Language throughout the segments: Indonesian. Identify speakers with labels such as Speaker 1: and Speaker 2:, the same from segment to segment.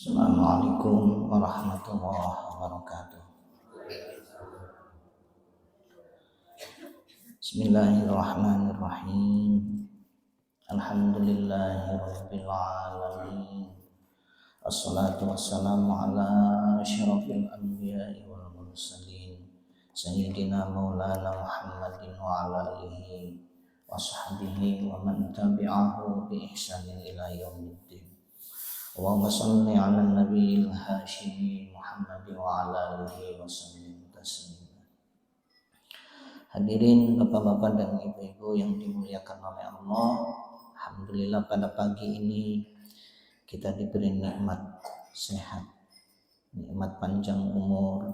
Speaker 1: Assalamualaikum warahmatullahi wabarakatuh. Bismillahirrahmanirrahim. Alhamdulillahirabbil alamin. Assalatu wassalamu ala asyrafil anbiya'i wal mursalin. Sayyidina Maulana Muhammadin wa ala alihi wa sahbihi wa man tabi'ahu bi ihsanin ila yaumiddin. Allahumma salli ala nabiyil hashimi Muhammad wa ala alihi wa sallim taslima. Hadirin bapak-bapak dan ibu-ibu yang dimuliakan oleh Allah, alhamdulillah pada pagi ini kita diberi nikmat sehat, nikmat panjang umur,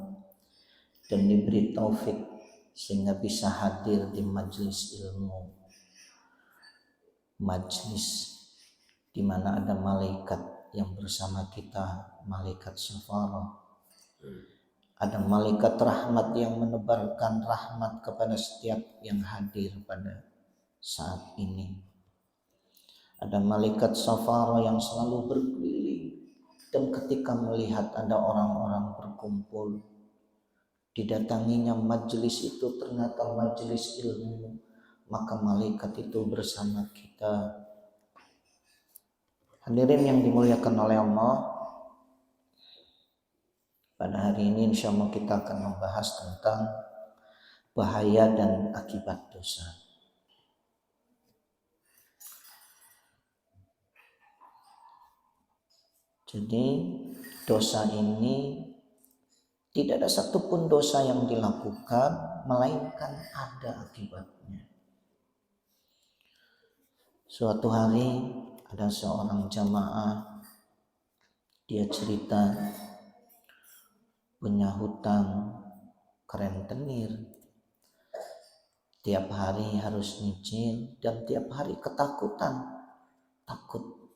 Speaker 1: dan diberi taufik sehingga bisa hadir di majelis ilmu, majelis di mana ada malaikat yang bersama kita, malaikat syafa'ah. Ada malaikat rahmat yang menebarkan rahmat kepada setiap yang hadir pada saat ini. Ada malaikat syafa'ah yang selalu berkeliling, dan ketika melihat ada orang-orang berkumpul, didatanginya majelis itu ternyata majelis ilmu, maka malaikat itu bersama kita. Hadirin yang dimuliakan oleh Allah, pada hari ini insya Allah kita akan membahas tentang bahaya dan akibat dosa. Jadi dosa ini tidak ada satupun dosa yang dilakukan melainkan ada akibatnya. Suatu hari ada seorang jamaah, dia cerita punya hutang rentenir, tiap hari harus nyicil dan tiap hari ketakutan, takut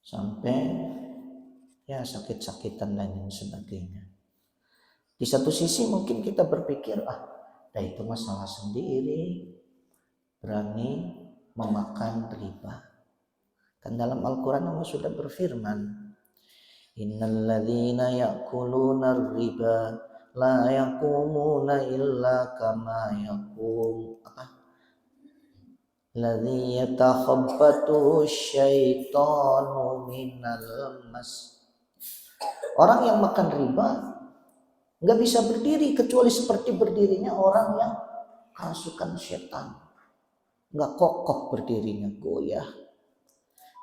Speaker 1: sampai ya sakit-sakitan dan sebagainya. Di satu sisi mungkin kita berpikir, itu masalah sendiri, berani memakan riba. Kan dalam Al-Quran Allah sudah berfirman, innalladzina ya'kuluna riba la yaqumuna illa kama yaqum alladzi yatakhabbathu syaitanu minal mas. Orang yang makan riba nggak bisa berdiri kecuali seperti berdirinya orang yang kerasukan setan. Nggak kokoh berdirinya, goyah,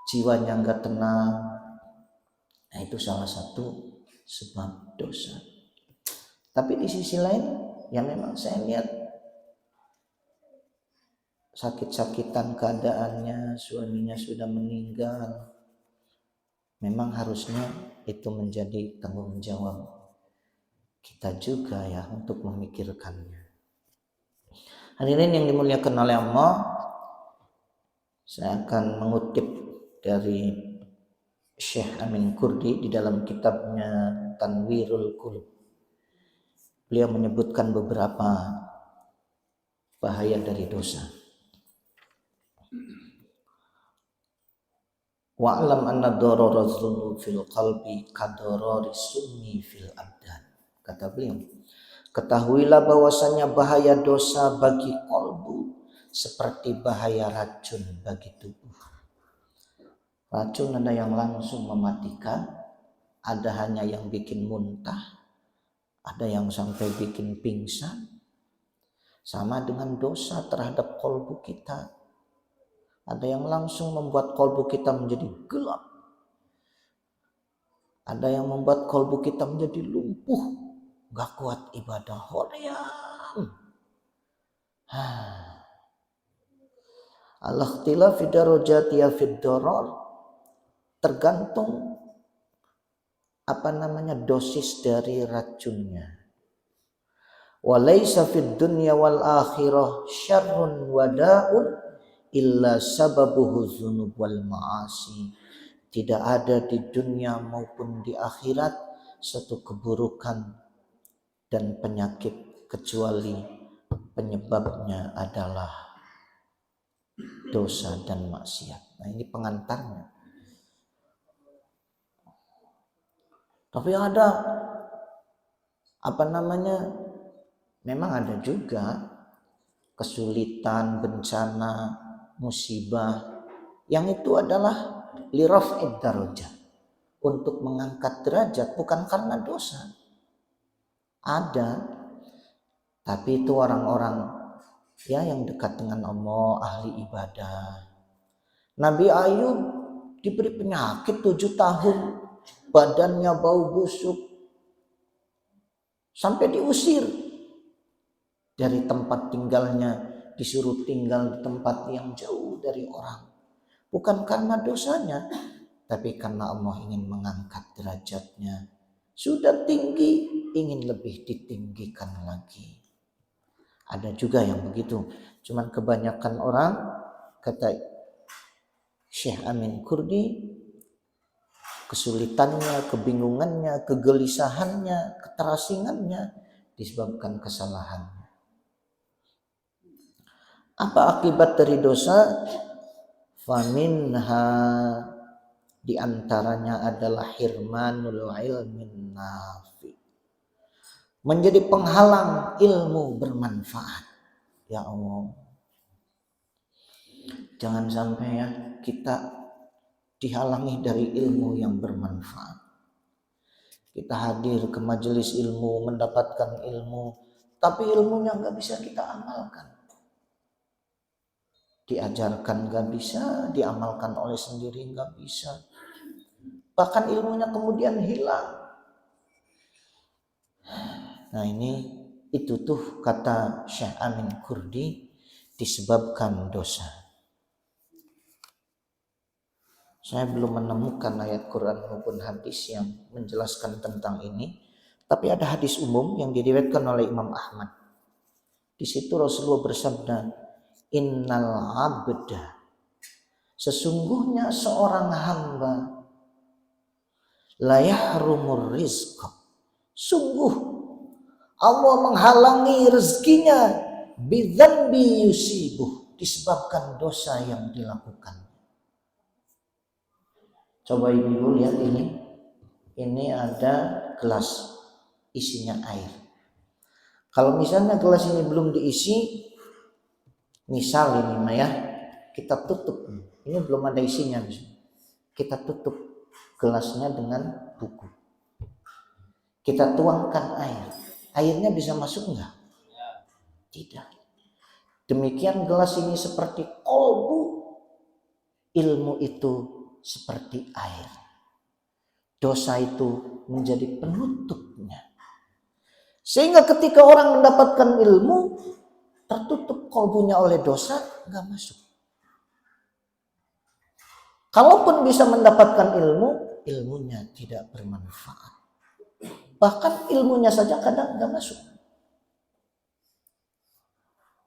Speaker 1: jiwanya nggak tenang. Nah, itu salah satu sebab dosa. Tapi di sisi lain, ya memang saya lihat sakit-sakitan keadaannya, suaminya sudah meninggal. Memang harusnya itu menjadi tanggung jawab kita juga ya untuk memikirkannya. Hadirin yang dimuliakan oleh Allah, saya akan mengutip dari Syekh Amin Kurdi di dalam kitabnya Tanwirul Qulub. Beliau menyebutkan beberapa bahaya dari dosa. Wa'lam anna darara dzunub fil qalbi kadarari sunni fil abdan. Kata beliau, ketahuilah bahwasanya bahaya dosa bagi kolbu seperti bahaya racun bagi tubuh. Racun ada yang langsung mematikan, ada hanya yang bikin muntah, ada yang sampai bikin pingsan. Sama dengan dosa terhadap kolbu kita. Ada yang langsung membuat kolbu kita menjadi gelap. Ada yang membuat kolbu kita menjadi lumpuh, gak kuat ibadah. Hoream. Al-ikhtilaf fi darajatiha fid darar, tergantung dosis dari racunnya. Walaysa fid dunya wal akhirah syarrun wada'un illa sababuhu dzunub wal ma'asi. Tidak ada di dunia maupun di akhirat satu keburukan dan penyakit kecuali penyebabnya adalah dosa dan maksiat. Nah ini pengantarnya. Tapi ada memang ada juga kesulitan, bencana, musibah yang itu adalah liraf'id darajat, untuk mengangkat derajat, bukan karena dosa. Ada, tapi itu orang-orang yang dekat dengan Allah, ahli ibadah. Nabi Ayub diberi penyakit 7 tahun, badannya bau busuk, sampai diusir dari tempat tinggalnya, disuruh tinggal di tempat yang jauh dari orang. Bukan karena dosanya, tapi karena Allah ingin mengangkat derajatnya. Sudah tinggi, ingin lebih ditinggikan lagi. Ada juga yang begitu. Cuman kebanyakan orang, kata Syekh Amin Kurdi, kesulitannya, kebingungannya, kegelisahannya, keterasingannya disebabkan kesalahannya. Apa akibat dari dosa? Faminha, diantaranya adalah hirmanul ilmin nafi, menjadi penghalang ilmu bermanfaat. Ya Allah, jangan sampai kita dihalangi dari ilmu yang bermanfaat. Kita hadir ke majelis ilmu, mendapatkan ilmu, tapi ilmunya nggak bisa kita amalkan. Diajarkan nggak bisa, diamalkan oleh sendiri nggak bisa. Bahkan ilmunya kemudian hilang. Nah itu tuh kata Syekh Amin Kurdi, disebabkan dosa. Saya belum menemukan ayat Quran maupun hadis yang menjelaskan tentang ini, tapi ada hadis umum yang diriwayatkan oleh Imam Ahmad. Di situ Rasulullah bersabda, innal abda, sesungguhnya seorang hamba, la yahrumur rizqa, sungguh Allah menghalangi rezekinya, bidzanbi yusibuh, disebabkan dosa yang dilakukan. Coba ibu lihat ini. Ini ada gelas, isinya air. Kalau misalnya gelas ini belum diisi, misal ini kita tutup. Ini belum ada isinya. Kita tutup gelasnya dengan buku. Kita tuangkan air. Airnya bisa masuk enggak? Tidak. Demikian gelas ini seperti kolbu. Ilmu itu seperti air. Dosa itu menjadi penutupnya. Sehingga ketika orang mendapatkan ilmu, tertutup kolbunya oleh dosa, enggak masuk. Kalaupun bisa mendapatkan ilmu, ilmunya tidak bermanfaat. Bahkan ilmunya saja kadang enggak masuk.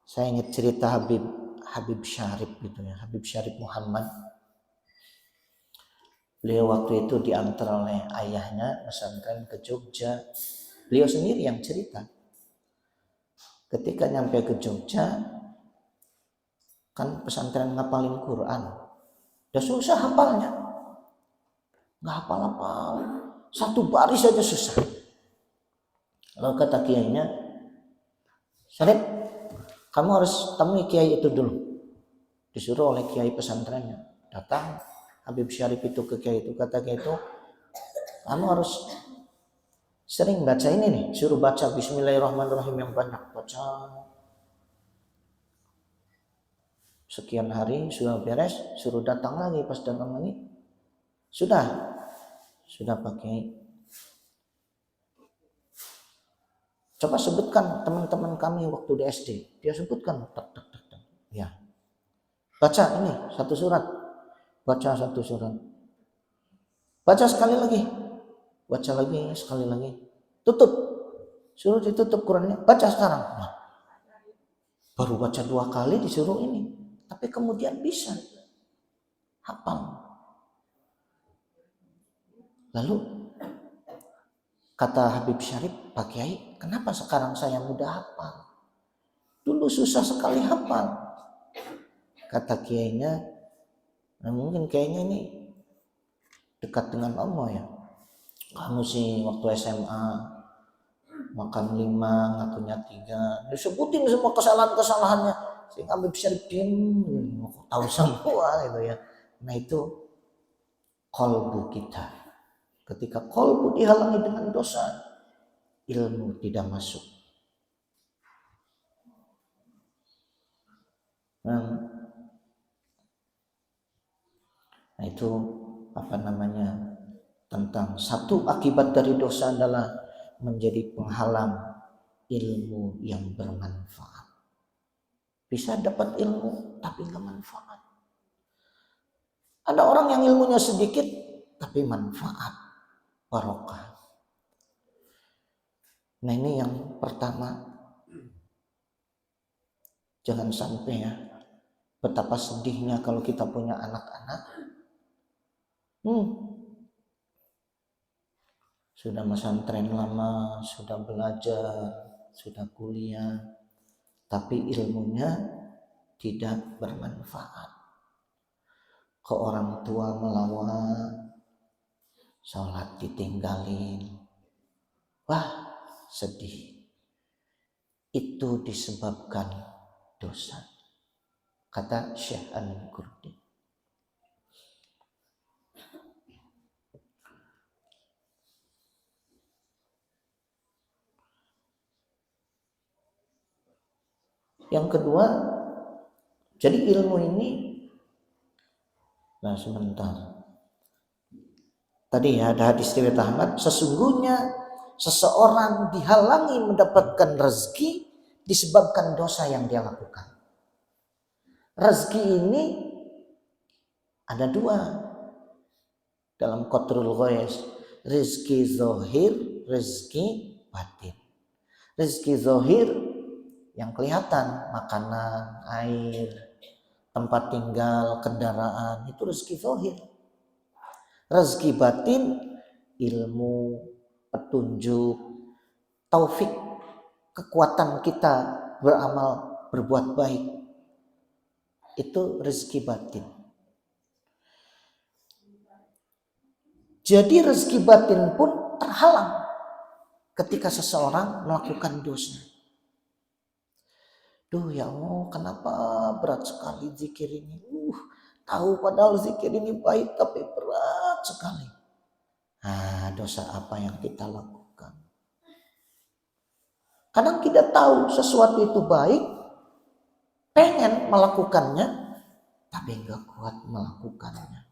Speaker 1: Saya ingat cerita Habib Syarif gitu ya, Habib Syarif Muhammad. Beliau waktu itu diantar oleh ayahnya pesantren ke Jogja. Beliau sendiri yang cerita. Ketika nyampe ke Jogja, kan pesantren ngapalin Quran. Udah susah hafalnya. Nggak hafal-hafal. Satu baris aja susah. Lalu kata kiainya, Syarif, kamu harus temui kiai itu dulu. Disuruh oleh kiai pesantrennya. Datang Habib Syarif itu ke kiai itu, kata kiai itu, kamu harus sering baca ini nih, suruh baca Bismillahirrahmanirrahim yang banyak, baca. Sekian hari sudah beres, suruh datang lagi, pas datang lagi, sudah pakai. Coba sebutkan teman-teman kami waktu di SD, dia sebutkan, tak. Ya, baca ini satu surat, baca satu surat, baca sekali lagi, baca lagi sekali lagi, tutup, suruh ditutup Qurannya, baca sekarang. Nah, baru baca 2 kali disuruh ini, tapi kemudian bisa hafal. Lalu kata Habib Syarif, Pak Kiai, kenapa sekarang saya mudah hafal? Dulu susah sekali hafal. Kata kiainya, Nah, mungkin kayaknya ini dekat dengan Allah ya. Kamu sih waktu SMA makan 5, ngakunya 3, disebutin semua kesalahan-kesalahannya, sehingga Habib Syarif diem, tahu semua gitu ya. Nah itu kolbu kita. Ketika kolbu dihalangi dengan dosa, ilmu tidak masuk. Nah itu tentang satu akibat dari dosa adalah menjadi penghalang ilmu yang bermanfaat. Bisa dapat ilmu tapi nggak manfaat. Ada orang yang ilmunya sedikit tapi manfaat, barokah. Nah ini yang pertama, jangan sampai ya, betapa sedihnya kalau kita punya anak-anak sudah pesantren lama, sudah belajar, sudah kuliah, tapi ilmunya tidak bermanfaat. Ke orang tua melawan, sholat ditinggalin, wah sedih. Itu disebabkan dosa, kata Syekh Al-Qurdi. Yang kedua, jadi ilmu ini, nah sebentar. Tadi ya ada hadis riwayat Ahmad, sesungguhnya seseorang dihalangi mendapatkan rezeki disebabkan dosa yang dia lakukan. Rezeki ini ada dua dalam Qatrul Ghais, rezeki zahir, rezeki batin. Rezeki zahir yang kelihatan, makanan, air, tempat tinggal, kendaraan, itu rezeki zahir. Rezeki batin, ilmu, petunjuk, taufik, kekuatan kita beramal, berbuat baik, itu rezeki batin. Jadi rezeki batin pun terhalang ketika seseorang melakukan dosa. Duh ya Allah, kenapa berat sekali zikir ini? Tahu padahal zikir ini baik tapi berat sekali. Nah, dosa apa yang kita lakukan? Kadang kita tahu sesuatu itu baik, pengen melakukannya, tapi nggak kuat melakukannya.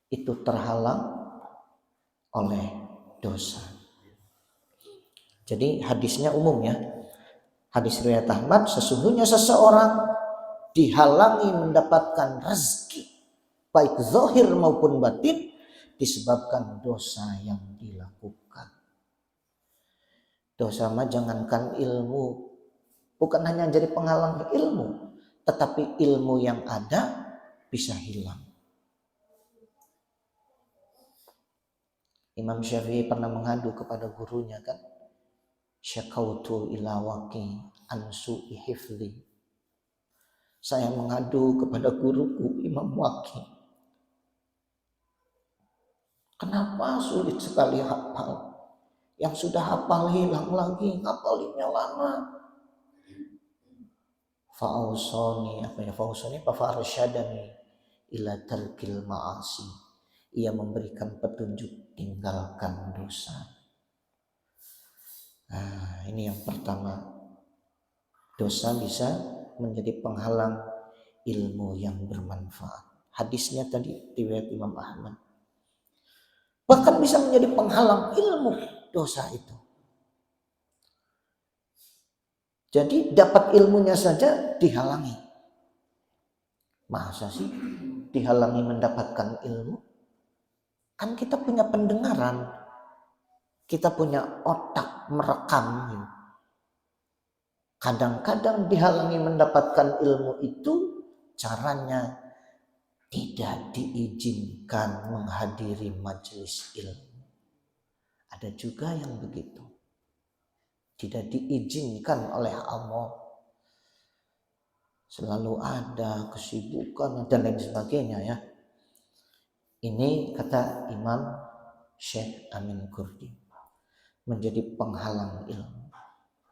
Speaker 1: Itu terhalang oleh dosa. Jadi hadisnya umum ya. Hadis riwayat Ahmad, sesungguhnya seseorang dihalangi mendapatkan rezeki baik zahir maupun batin disebabkan dosa yang dilakukan. Dosa mah jangankan ilmu, bukan hanya jadi penghalang ilmu, tetapi ilmu yang ada bisa hilang. Imam Syafi'i pernah mengadu kepada gurunya kan, syakautu ila waqi an su'i hifli. Saya mengadu kepada guruku Imam Waqi. Kenapa sulit sekali hafal? Yang sudah hafal hilang lagi, ngapalinnya lama. Fa'ausani fa'arsyadani ila tarkil ma'asi. Ia memberikan petunjuk, tinggalkan dosa. Nah, ini yang pertama. Dosa bisa menjadi penghalang ilmu yang bermanfaat. Hadisnya tadi riwayat Imam Ahmad. Bahkan bisa menjadi penghalang ilmu dosa itu. Jadi dapat ilmunya saja dihalangi. Masa sih dihalangi mendapatkan ilmu? Kan kita punya pendengaran, kita punya otak merekam. Kadang-kadang dihalangi mendapatkan ilmu itu caranya tidak diizinkan menghadiri majelis ilmu. Ada juga yang begitu. Tidak diizinkan oleh Allah. selalu ada kesibukan dan lain sebagainya ya. Ini kata Imam Syekh Amin Kurdi menjadi penghalang ilmu.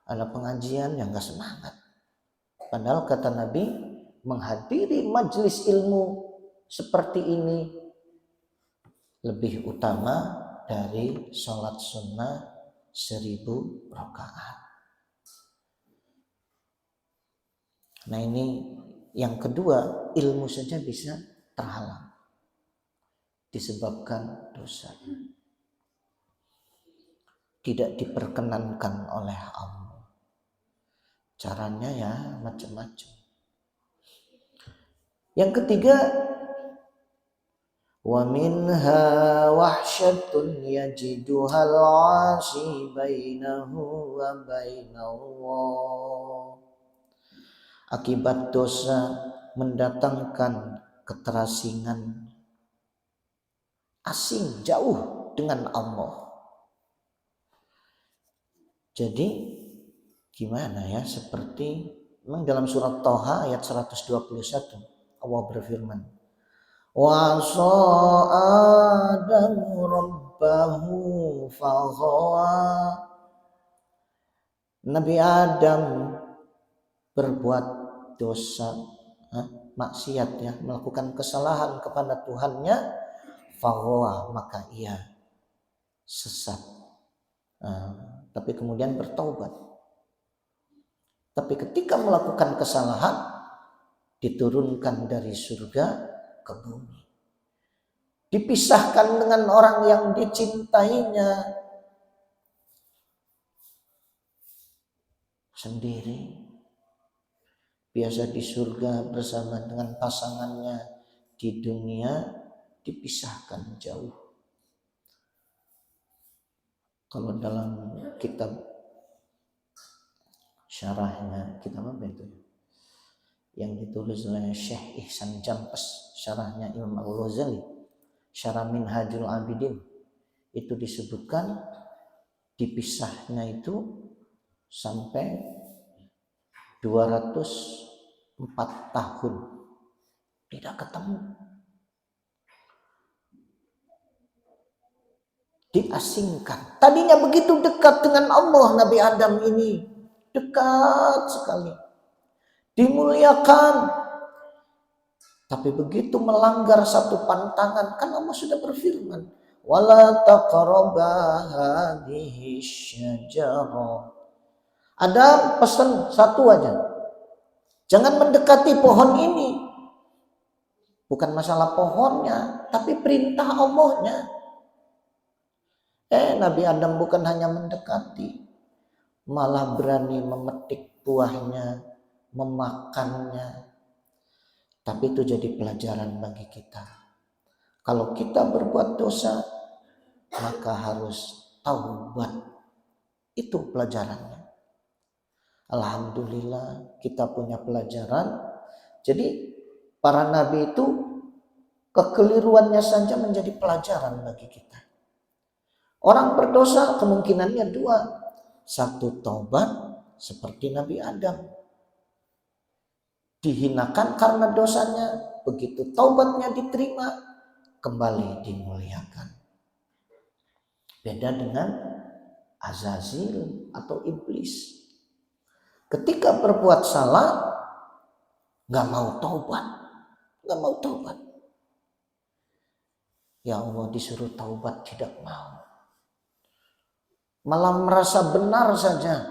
Speaker 1: Ada pengajian yang gak semangat. Padahal kata Nabi, menghadiri majelis ilmu seperti ini lebih utama dari sholat sunnah 1000 rakaat. Nah ini yang kedua, ilmu saja bisa terhalang disebabkan dosa. Tidak diperkenankan oleh Allah. Caranya ya macam-macam. Yang ketiga, wa minha wahsyatun yajiduhal 'asi bainahu wa bainallah. Akibat dosa mendatangkan keterasingan, asing, jauh dengan Allah. Jadi gimana ya, seperti memang dalam surat Thaha ayat 121 Allah berfirman, wa sa'adamu rabbahu faghawa. Nabi Adam berbuat dosa, maksiat ya, melakukan kesalahan kepada Tuhannya, faghawa, maka ia sesat. Tapi kemudian bertaubat. Tapi ketika melakukan kesalahan, diturunkan dari surga ke bumi. Dipisahkan dengan orang yang dicintainya sendiri. Biasa di surga bersama dengan pasangannya, di dunia dipisahkan jauh. Kalau dalam kitab syarahnya, kitab apa itu? Yang ditulis oleh Syekh Ihsan Jampes, syarahnya Imam Al-Ghazali, Syarah Minhajul Abidin, itu disebutkan dipisahnya itu sampai 204 tahun tidak ketemu, diasingkan. Tadinya begitu dekat dengan Allah Nabi Adam ini, dekat sekali, dimuliakan. Tapi begitu melanggar satu pantangan, kan Allah sudah berfirman, wala taqraba hadhihi syajarah. Ada pesan satu aja, jangan mendekati pohon ini. Bukan masalah pohonnya, tapi perintah Allahnya. Nabi Adam bukan hanya mendekati, malah berani memetik buahnya, memakannya. Tapi itu jadi pelajaran bagi kita. Kalau kita berbuat dosa, maka harus taubat. Itu pelajarannya. Alhamdulillah kita punya pelajaran. Jadi para nabi itu kekeliruannya saja menjadi pelajaran bagi kita. Orang berdosa kemungkinannya dua. Satu, taubat seperti Nabi Adam. Dihinakan karena dosanya, begitu taubatnya diterima, kembali dimuliakan. Beda dengan Azazil atau iblis. Ketika berbuat salah, gak mau taubat. Ya Allah, disuruh taubat tidak mau. Malah merasa benar saja.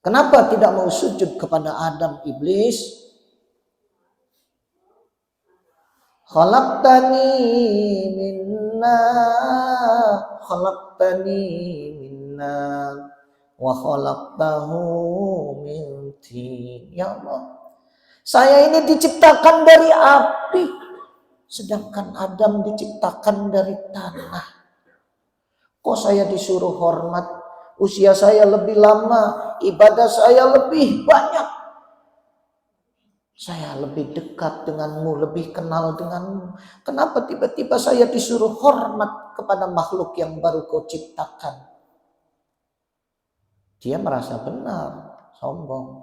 Speaker 1: Kenapa tidak mau sujud kepada Adam? Iblis, khalaqtani minna wa khalaqtahu min tin. Ya Allah, saya ini diciptakan dari api, sedangkan Adam diciptakan dari tanah. Kok saya disuruh hormat? Usia saya lebih lama, ibadah saya lebih banyak. Saya lebih dekat denganmu, lebih kenal denganmu. Kenapa tiba-tiba saya disuruh hormat kepada makhluk yang baru kau ciptakan? Dia merasa benar, sombong.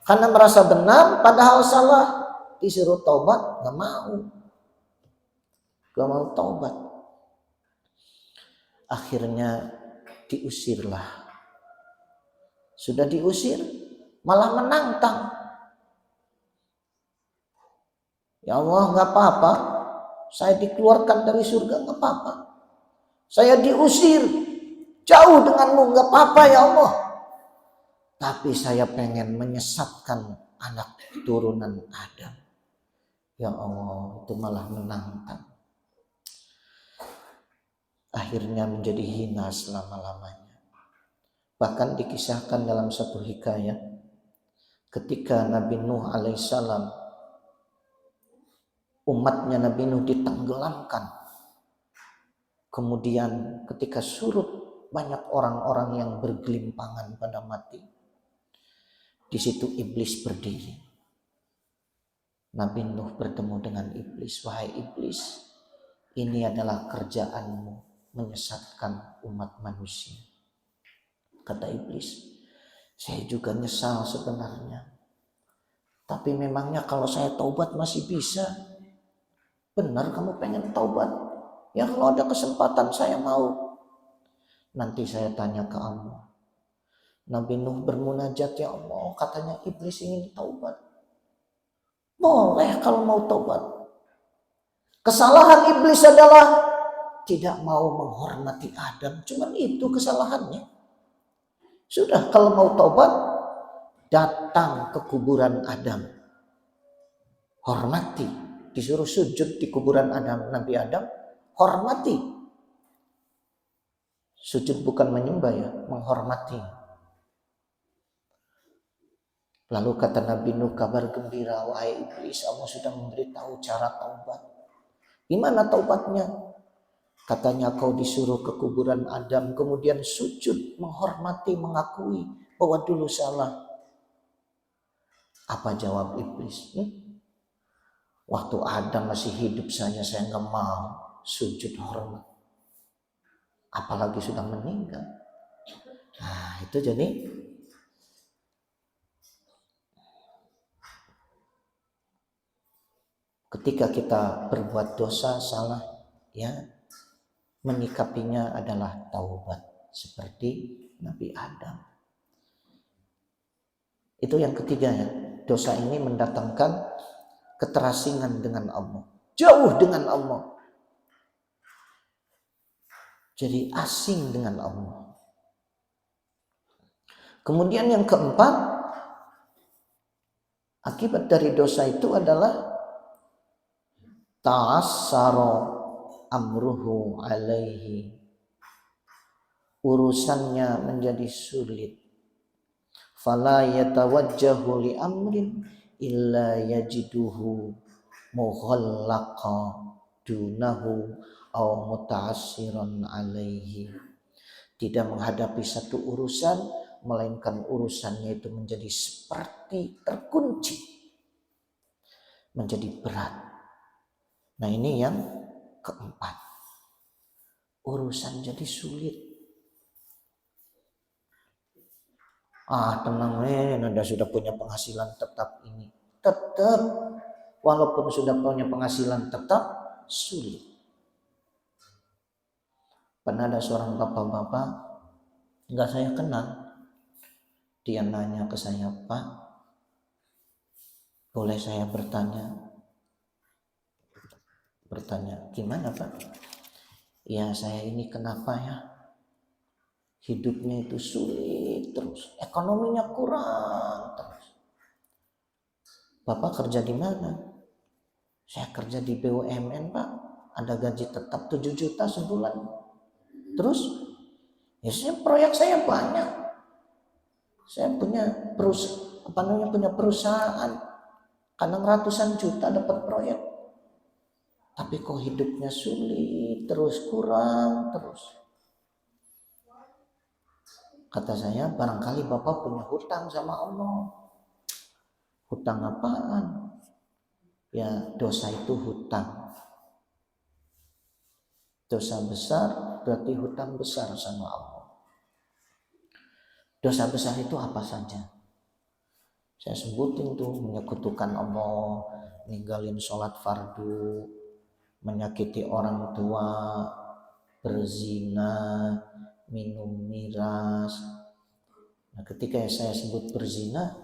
Speaker 1: Karena merasa benar padahal salah. Disuruh taubat gak mau. Gak mau taubat. Akhirnya diusirlah. Sudah diusir malah menantang. Ya Allah, gak apa-apa. Saya dikeluarkan dari surga gak apa-apa. Saya diusir jauh denganmu gak apa-apa ya Allah. Tapi saya pengen menyesatkan anak turunan Adam. Ya Allah, itu malah menantang. Akhirnya menjadi hina selama-lamanya. Bahkan dikisahkan dalam satu hikayat, ketika Nabi Nuh alaihissalam, umatnya Nabi Nuh ditenggelamkan. Kemudian ketika surut, banyak orang-orang yang bergelimpangan pada mati. Di situ iblis berdiri. Nabi Nuh bertemu dengan iblis. Wahai iblis, ini adalah kerjaanmu menyesatkan umat manusia. Kata iblis, saya juga nyesal sebenarnya. Tapi memangnya kalau saya taubat masih bisa? Benar kamu pengen taubat? Ya kalau ada kesempatan saya mau. Nanti saya tanya ke Allah. Nabi Nuh bermunajat, ya Allah, katanya iblis ingin taubat. Boleh kalau mau taubat. Kesalahan iblis adalah tidak mau menghormati Adam. Cuman itu kesalahannya. Sudah kalau mau taubat, datang ke kuburan Adam. Hormati. Disuruh sujud di kuburan Adam, Nabi Adam. Hormati. Sujud bukan menyembah ya, menghormati. Lalu kata Nabi Nuh, kabar gembira, wahai iblis, Allah sudah memberitahu cara taubat. Gimana taubatnya? Katanya kau disuruh ke kuburan Adam, kemudian sujud, menghormati, mengakui bahwa dulu salah. Apa jawab iblis? Waktu Adam masih hidup saya nggak mau sujud hormat. Apalagi sudah meninggal. Nah itu jadi ketika kita berbuat dosa, salah, ya menyikapinya adalah taubat seperti Nabi Adam. Itu yang ketiga ya. Dosa ini mendatangkan keterasingan dengan Allah. Jauh dengan Allah. Jadi asing dengan Allah. Kemudian yang keempat, akibat dari dosa itu adalah ta'assara amruhu alaihi. Urusannya menjadi sulit. Fala yatawajjahu li amrin illa yajiduhu mughallaqa dunahu aw muta'assiran alaihi. Tidak menghadapi satu urusan, melainkan urusannya itu menjadi seperti terkunci, menjadi berat. Nah ini yang keempat, urusan jadi sulit. Tenang Anda sudah punya penghasilan tetap ini. Tetap, walaupun sudah punya penghasilan tetap sulit. Pernah ada seorang bapak-bapak, enggak saya kenal. Dia nanya ke saya, Pak, boleh saya bertanya? Gimana Pak? Ya saya ini kenapa ya? Hidupnya itu sulit terus, ekonominya kurang terus. Bapak kerja di mana? Saya kerja di BUMN Pak, ada gaji tetap 7 juta sebulan. Terus, ya proyek saya banyak. Saya punya perusahaan, kadang ratusan juta dapat proyek. Tapi kok hidupnya sulit terus, kurang terus. Kata saya, barangkali Bapak punya hutang sama Allah. Hutang apaan? Ya dosa itu hutang. Dosa besar berarti hutang besar sama Allah. Dosa besar itu apa saja? Saya sebutin tuh, menyekutukan Allah, ninggalin sholat fardu, menyakiti orang tua, berzina, minum miras. Nah, ketika saya sebut berzina,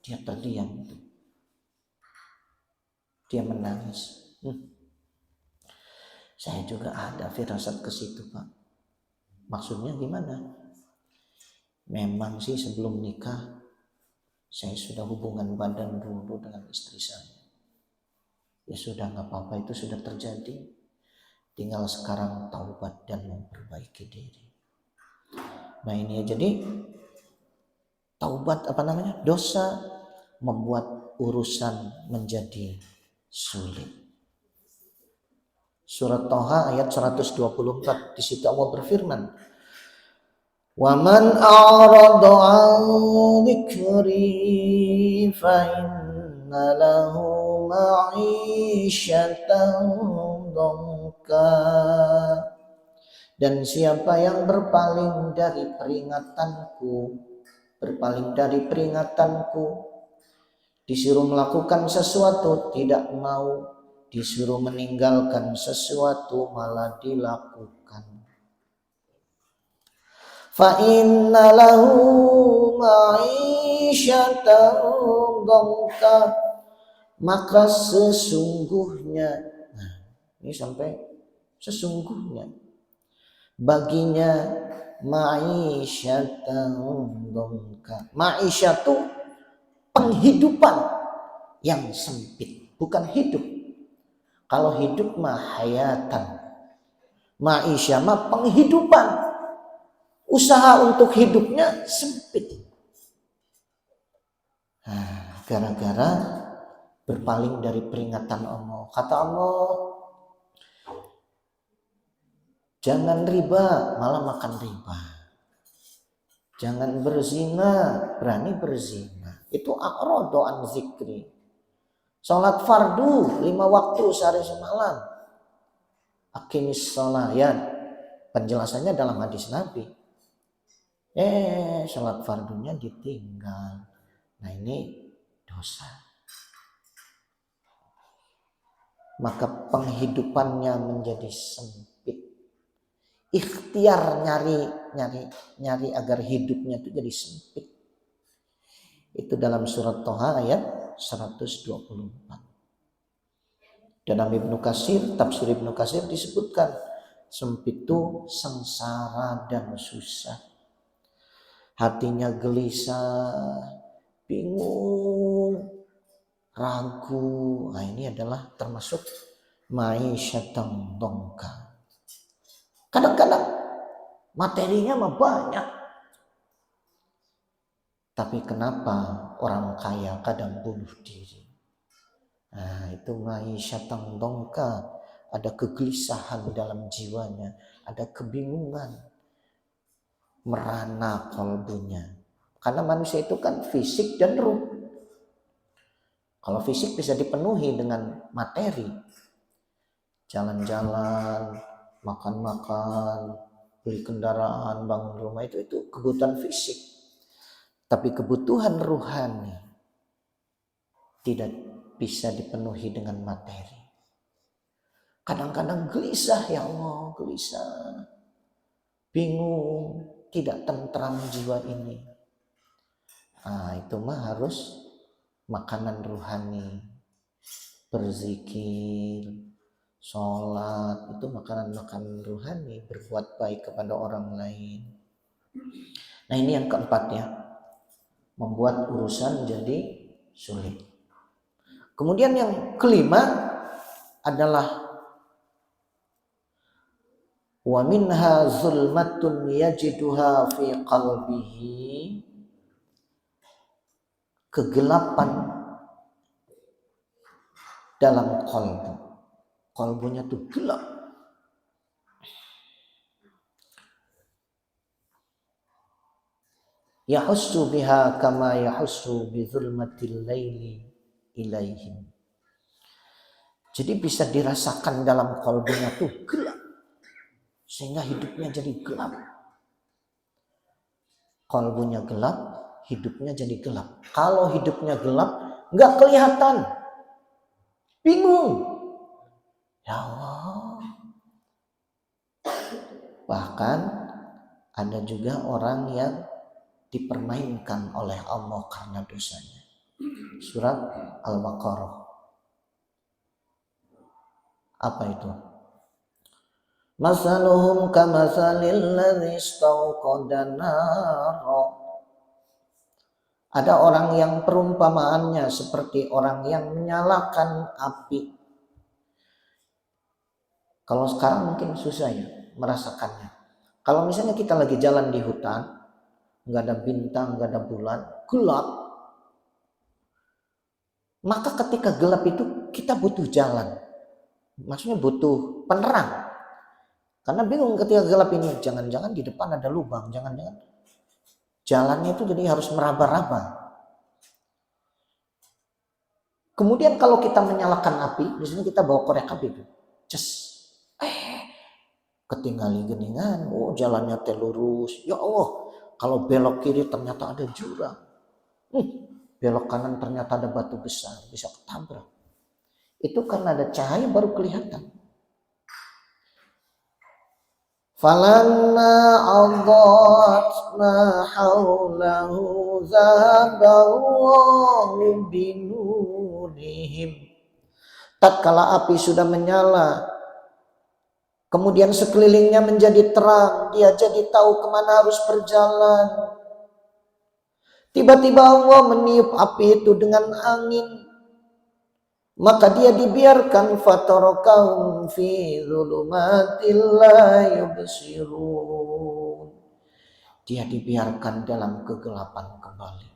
Speaker 1: dia terdiam, dia menangis. Saya juga ada firasat ke situ, Pak. Maksudnya gimana? Memang sih sebelum nikah saya sudah hubungan badan dulu dengan istri saya. Ya sudah, nggak apa-apa, itu sudah terjadi. Tinggal sekarang taubat dan memperbaiki diri. Nah ini ya, jadi taubat dosa membuat urusan menjadi sulit. Surat Thaha ayat 124, di situ Allah berfirman, "Wa man a'rada 'an dzikri fa inna lahu ma'isyatan dhanka." Dan siapa yang berpaling dari peringatanku, disuruh melakukan sesuatu tidak mau, disuruh meninggalkan sesuatu malah dilakukan. Fa inna lahu ma'isyatan dhanka, maka sesungguhnya, nah ini sampai sesungguhnya, baginya ma'isyatan dhanka. Ma'isyatu penghidupan yang sempit, bukan hidup. Kalau hidup mah hayatan, ma'isyah mah penghidupan. Usaha untuk hidupnya sempit. Nah, gara-gara berpaling dari peringatan Allah. Kata Allah, jangan riba, malah makan riba. Jangan berzina, berani berzina. Itu a'radu an zikri. Salat fardu 5 waktu sehari semalam. Aqimis shalayat. Penjelasannya dalam hadis Nabi. Salat fardunya ditinggal. Nah ini dosa. Maka penghidupannya menjadi sempit. Ikhtiar nyari agar hidupnya itu jadi sempit. Itu dalam surat Thaha ayat 124. Dalam tafsir Ibnu Katsir disebutkan sempit itu sengsara dan susah. Hatinya gelisah, bingung, ragu. Nah ini adalah termasuk ma'isyatan dhanka. Kadang-kadang materinya mah banyak, tapi kenapa orang kaya kadang bunuh diri? Nah itu ma'isyatan dhanka, ada kegelisahan dalam jiwanya, ada kebingungan, merana kalbunya. Karena manusia itu kan fisik dan ruh. Kalau fisik bisa dipenuhi dengan materi, jalan-jalan, makan-makan, beli kendaraan, bangun rumah, itu kebutuhan fisik. Tapi kebutuhan ruhani tidak bisa dipenuhi dengan materi. Kadang-kadang gelisah, ya Allah, gelisah, bingung, tidak tentram jiwa ini. Nah itu mah harus makanan rohani, berzikir, sholat, itu makanan rohani, berbuat baik kepada orang lain. Nah ini yang keempat ya, membuat urusan jadi sulit. Kemudian yang kelima adalah wa minha zulmatun yajiduha fi qalbihi, kegelapan dalam kalbu. Kalbunya tuh gelap. Yahussu biha kama yahussu bi zulmatil laili ilaihim. Jadi bisa dirasakan dalam kalbunya tuh gelap, sehingga hidupnya jadi gelap. Kalbunya gelap, hidupnya jadi gelap. Kalau hidupnya gelap, nggak kelihatan, bingung. Ya Allah. Bahkan ada juga orang yang dipermainkan oleh Allah karena dosanya. Surat Al-Baqarah. Apa itu? Masaluhum kamasalil ladzi istauqada nara. Ada orang yang perumpamaannya seperti orang yang menyalakan api. Kalau sekarang mungkin susah ya merasakannya. Kalau misalnya kita lagi jalan di hutan, nggak ada bintang, nggak ada bulan, gelap. Maka ketika gelap itu kita butuh jalan. Maksudnya butuh penerang. Karena bingung ketika gelap ini, jangan-jangan di depan ada lubang, jangan-jangan jalannya itu jadi harus meraba-raba. Kemudian kalau kita menyalakan api, misalnya kita bawa korek api itu, ketinggali geningan, jalannya lurus, ya Allah, kalau belok kiri ternyata ada jurang, belok kanan ternyata ada batu besar, bisa ketabrak. Itu karena ada cahaya baru kelihatan. Falamma adhat ma haulahu zahaballahu binurihim. Tatkala api sudah menyala, kemudian sekelilingnya menjadi terang, dia jadi tahu kemana harus berjalan. Tiba-tiba Allah meniup api itu dengan angin. Maka dia dibiarkan fatarakahum fi dzulumatil la yubsirun. Dia dibiarkan dalam kegelapan kembali.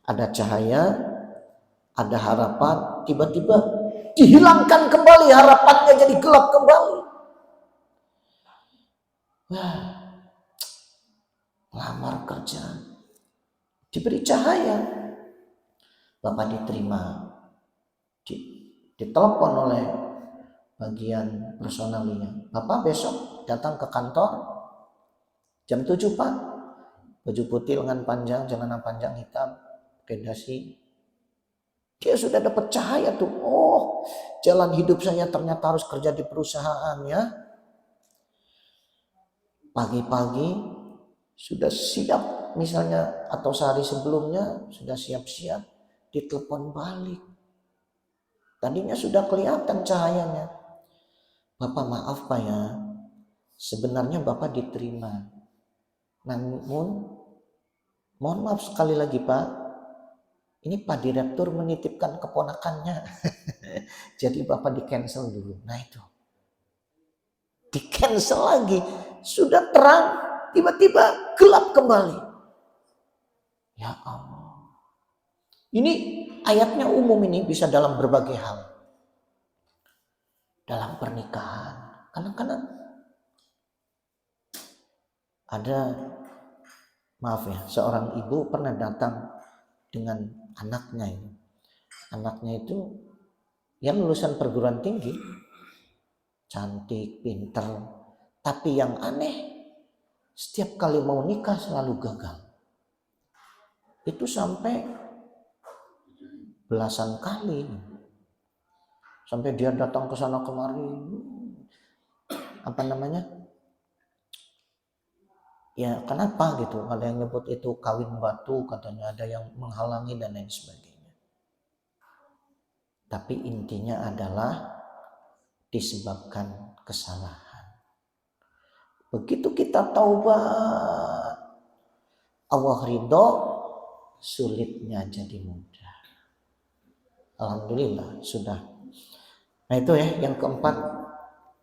Speaker 1: Ada cahaya, ada harapan, tiba-tiba dihilangkan kembali harapannya, jadi gelap kembali. Wah, lamar kerja, diberi cahaya, Bapak diterima. Ditelepon oleh bagian personalnya, Bapak besok datang ke kantor jam 7 Pak, baju putih lengan panjang, celana panjang hitam, pakai dasi. Dia sudah dapat cahaya tuh, oh jalan hidup saya ternyata harus kerja di perusahaan ya. Pagi-pagi sudah siap misalnya, atau sehari sebelumnya sudah siap-siap, ditelepon balik. Tadinya sudah kelihatan cahayanya. Bapak maaf Pak ya, sebenarnya Bapak diterima. Namun, mohon maaf sekali lagi Pak, ini Pak Direktur menitipkan keponakannya. Jadi Bapak di cancel dulu. Nah itu, di cancel lagi. Sudah terang, tiba-tiba gelap kembali. Ya Allah. Ini ayatnya umum, ini bisa dalam berbagai hal. Dalam pernikahan, kadang-kadang ada, maaf ya, seorang ibu pernah datang dengan anaknya ini. Anaknya itu yang lulusan perguruan tinggi, cantik, pinter, tapi yang aneh, setiap kali mau nikah selalu gagal. Itu sampai belasan kali, sampai dia datang ke sana kemari, ya kenapa gitu, ada yang nyebut itu kawin batu, katanya ada yang menghalangi dan lain sebagainya. Tapi intinya adalah disebabkan kesalahan. Begitu kita taubat, Allah ridho, sulitnya jadi mudah. Alhamdulillah sudah. Nah itu ya, yang keempat,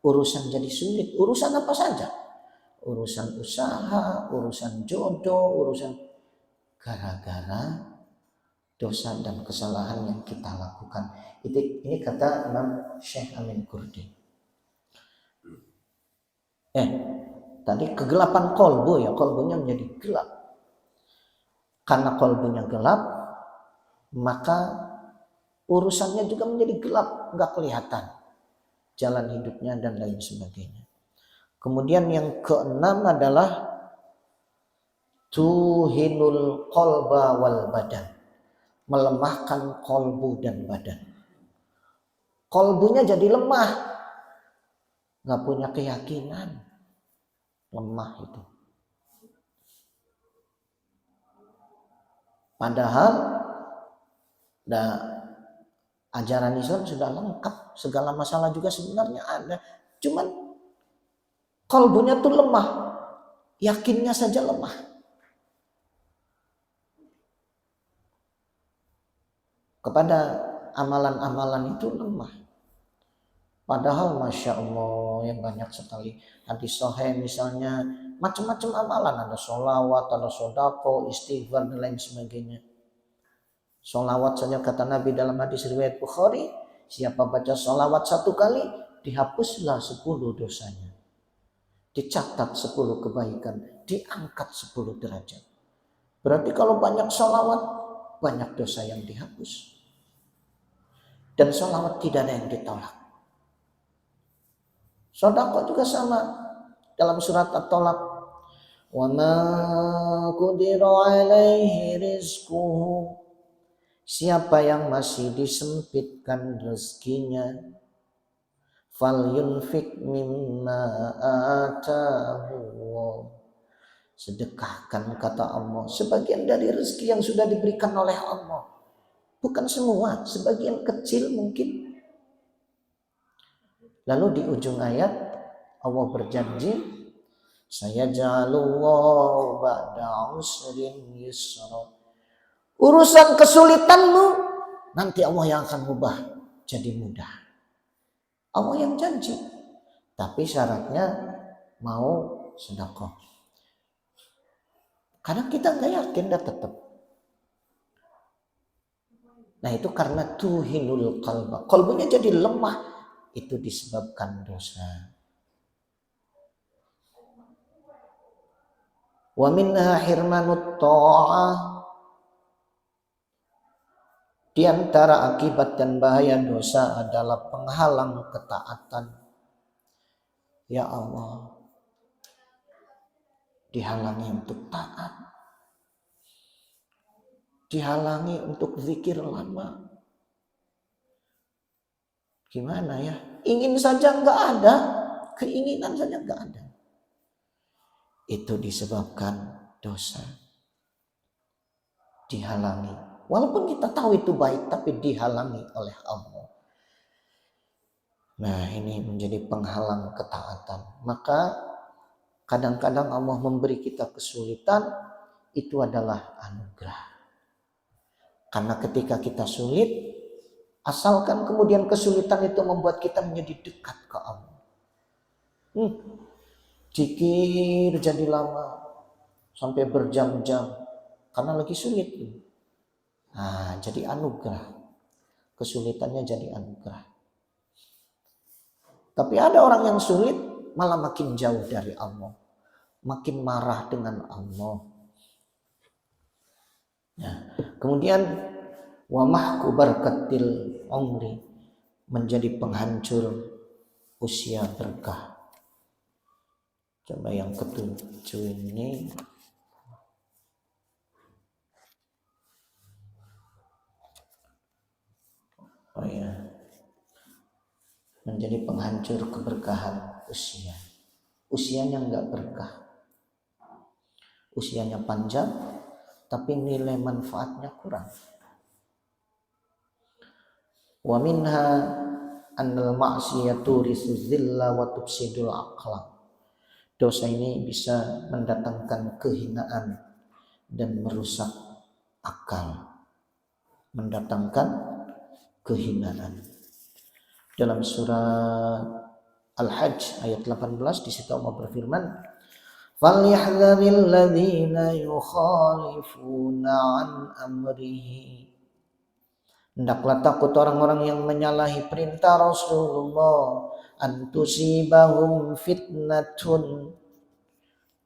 Speaker 1: urusan jadi sulit. Urusan apa saja? Urusan usaha, urusan jodoh, urusan gara-gara dosa dan kesalahan yang kita lakukan. Ini kata Imam Syekh Amin Kurdi. Tadi kegelapan kolbu ya, kolbunya menjadi gelap. Karena kolbunya gelap, maka urusannya juga menjadi gelap, nggak kelihatan jalan hidupnya dan lain sebagainya. Kemudian yang keenam adalah tuhinul qalba wal badan, melemahkan kolbu dan badan. Kolbunya jadi lemah, nggak punya keyakinan, lemah itu. Padahal ajaran Islam sudah lengkap, segala masalah juga sebenarnya ada, cuman kolbunya tuh lemah, yakinnya saja lemah. Kepada amalan-amalan itu lemah. Padahal Masya Allah yang banyak sekali hadis sahih, misalnya macam-macam amalan, ada sholawat, ada sodako, istighfar dan lain sebagainya. Sholawat saja kata Nabi dalam hadis riwayat Bukhari, siapa baca sholawat 1 kali dihapuslah 10 dosanya, dicatat 10 kebaikan, diangkat 10 derajat. Berarti kalau banyak sholawat, banyak dosa yang dihapus. Dan sholawat tidak ada yang ditolak. Sodako juga sama. Dalam surat At-Tolak, wa ma qudira alaihi rizquhu, siapa yang masih disempitkan rezekinya, falyunfik mimma atahu, sedekahkan kata Allah sebagian dari rezeki yang sudah diberikan oleh Allah. Bukan semua, sebagian kecil mungkin. Lalu di ujung ayat Allah berjanji, sayaj'alullahu ba'da usrin yusra, urusan kesulitanmu nanti Allah yang akan ubah jadi mudah. Allah yang janji, tapi syaratnya mau sedekah. Kadang kita nggak yakin dah tetap. Nah itu karena tuhinul qalba, kalbunya jadi lemah, itu disebabkan dosa. Wa minha hirmanut ta'ah, di antara akibat dan bahaya dosa adalah penghalang ketaatan. Ya Allah, dihalangi untuk taat, dihalangi untuk zikir lama. Gimana ya? Ingin saja nggak ada, keinginan saja nggak ada. Itu disebabkan dosa. Dihalangi. Walaupun kita tahu itu baik, tapi dihalangi oleh Allah. Nah ini menjadi penghalang ketaatan. Maka kadang-kadang Allah memberi kita kesulitan, itu adalah anugerah. Karena ketika kita sulit, asalkan kemudian kesulitan itu membuat kita menjadi dekat ke Allah. Zikir jadi lama, sampai berjam-jam, karena lagi sulit. Nah, jadi anugerah. Kesulitannya jadi anugerah. Tapi ada orang yang sulit, malah makin jauh dari Allah. Makin marah dengan Allah. Nah, kemudian wa mahku barakatil umri, menjadi penghancur usia berkah. Coba yang ketujuh ini. Oh ya. Menjadi penghancur keberkahan usia. Usianya enggak berkah. Usianya panjang, tapi nilai manfaatnya kurang. Wa minha annal ma'siyatu risuzilla wa tufsidul aqla. Dosa ini bisa mendatangkan kehinaan dan merusak akal. Mendatangkan kehinaan. Dalam surat Al-Hajj ayat 18 di situ Allah berfirman, "Falyahdharil ladzina yukhalifuna an amrihi." Hendaklah takut orang-orang yang menyalahi perintah Rasulullah, antusibahum fitnatun,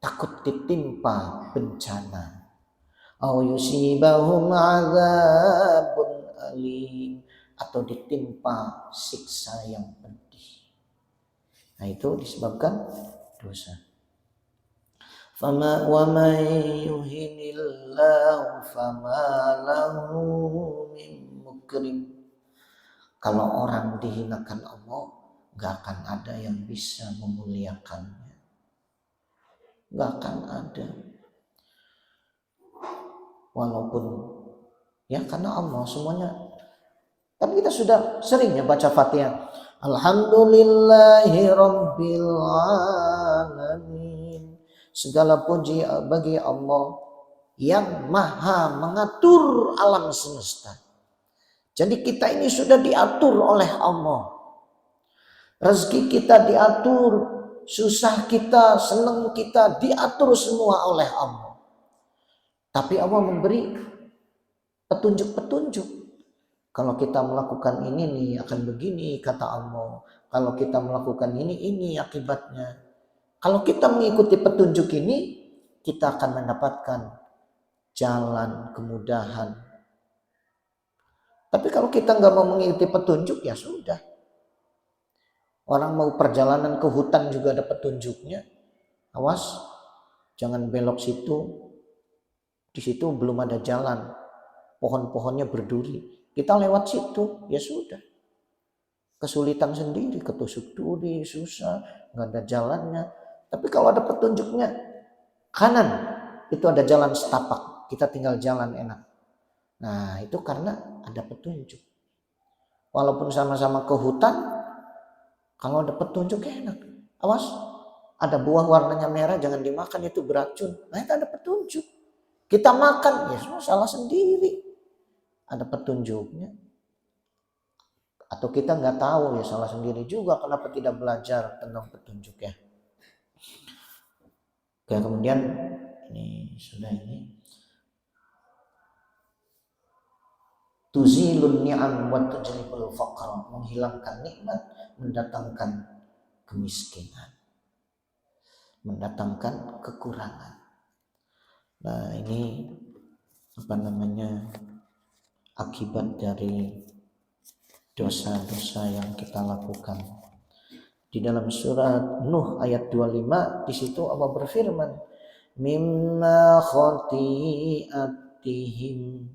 Speaker 1: takut ditimpa bencana, au yusibahum azabun alim, atau ditimpa siksa yang pedih. Nah itu disebabkan dosa. wa man yuhinillahu fama lahu min mukrim. Kalau orang dihinakan Allah, gak akan ada yang bisa memuliakannya. Gak akan ada. Walaupun ya karena Allah semuanya. Tapi kita sudah sering ya baca Fatihah. Alhamdulillahi Rabbil Alamin. Segala puji bagi Allah yang maha mengatur alam semesta. Jadi kita ini sudah diatur oleh Allah. Rezeki kita diatur, susah kita, senang kita diatur semua oleh Allah. Tapi Allah memberi petunjuk-petunjuk. Kalau kita melakukan ini nih akan begini kata Allah. Kalau kita melakukan ini akibatnya. Kalau kita mengikuti petunjuk ini, kita akan mendapatkan jalan kemudahan. Tapi kalau kita nggak mau mengikuti petunjuk, ya sudah. Orang mau perjalanan ke hutan juga ada petunjuknya. Awas, jangan belok situ. Di situ belum ada jalan. Pohon-pohonnya berduri. Kita lewat situ, ya sudah. Kesulitan sendiri, ketusuk duri, susah, nggak ada jalannya. Tapi kalau ada petunjuknya, kanan itu ada jalan setapak, kita tinggal jalan enak. Nah itu karena ada petunjuk. Walaupun sama-sama ke hutan, kalau ada petunjuk enak. Awas, ada buah warnanya merah jangan dimakan, itu beracun. Nah itu ada petunjuk. Kita makan, ya salah sendiri. Ada petunjuknya. Atau kita nggak tahu, ya salah sendiri juga. Kenapa tidak belajar tentang petunjuk ya? Oke, kemudian ini sudah ini. Tuzilun ni'am wa tujlibul faqr, menghilangkan nikmat, mendatangkan kemiskinan, mendatangkan kekurangan. Nah, ini apa namanya? Akibat dari dosa-dosa yang kita lakukan. Di dalam surat Nuh ayat 25 di situ Allah berfirman, mimma khati'atihim,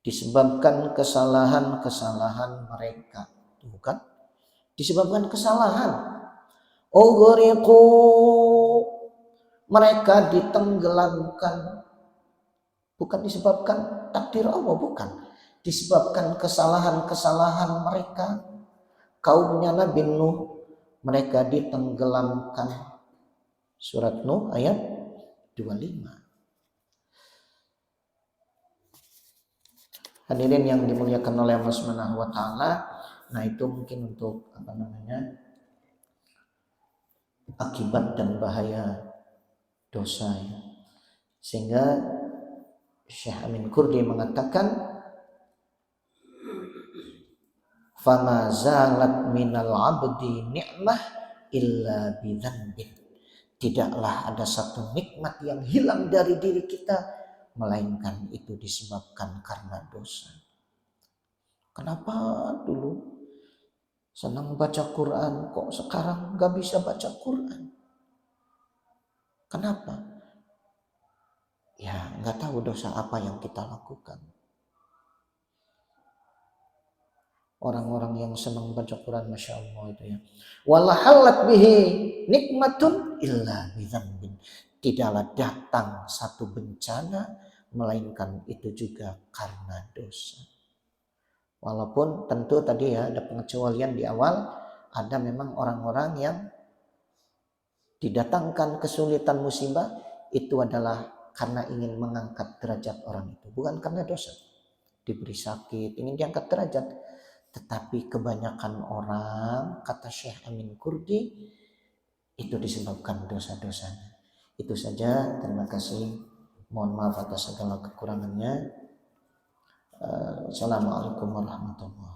Speaker 1: disebabkan kesalahan-kesalahan mereka. Bukan? Disebabkan kesalahan. Ughriqu, mereka ditenggelamkan. Bukan disebabkan takdir Allah, bukan. Disebabkan kesalahan-kesalahan mereka. Kaumnya Nabi Nuh, mereka ditenggelamkan. Surat Nuh ayat 25. Hadirin yang dimuliakan oleh Allah Subhanahu wa taala, nah itu mungkin untuk apa namanya? Akibat dan bahaya dosa ya. Sehingga Syekh Amin Kurdi mengatakan, fama zalat minal abdi ni'mah illa bidzanbin. Tidaklah ada satu nikmat yang hilang dari diri kita, melainkan itu disebabkan karena dosa. Kenapa dulu senang baca Quran, kok sekarang gak bisa baca Quran? Kenapa? Ya gak tahu dosa apa yang kita lakukan. Orang-orang yang senang baca Quran, Masya Allah itu ya. Walahalat bihi nikmatun illa bidzanbin. Tidaklah datang satu bencana, melainkan itu juga karena dosa. Walaupun tentu tadi ya ada pengecualian di awal, ada memang orang-orang yang didatangkan kesulitan musibah, itu adalah karena ingin mengangkat derajat orang itu. Bukan karena dosa. Diberi sakit, ingin diangkat derajat. Tetapi kebanyakan orang, kata Syekh Amin Kurdi, itu disebabkan dosa-dosanya. Itu saja, terima kasih. Mohon maaf atas segala kekurangannya. Assalamualaikum warahmatullahi wabarakatuh.